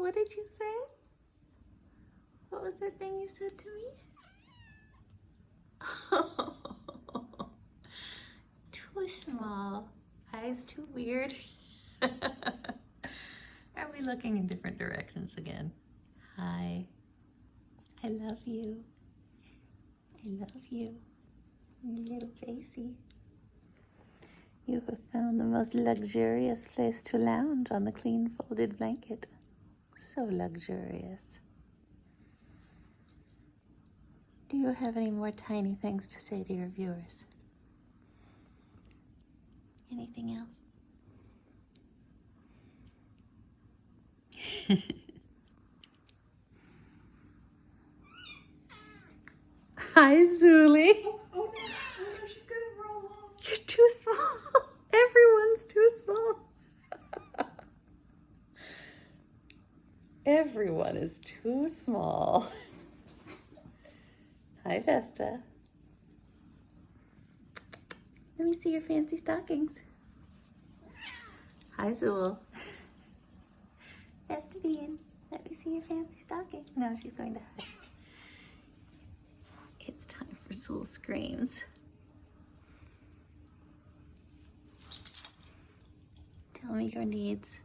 What did you say? What was that thing you said to me? Oh, too small. Eyes too weird. Are we looking in different directions again? Hi. I love you. I love you. You little facey. You have found the most luxurious place to lounge on the clean folded blanket. So luxurious. Do you have any more tiny things to say to your viewers? Anything else? Hi, Zuli. Oh no, she's gonna roll off. You're too small. Everyone's too small. Everyone is too small. Hi, Vesta. Let me see your fancy stockings. Hi, Zool. Vesta Bean, let me see your fancy stocking. No, she's going to hide. It's time for Zool Screams. Tell me your needs.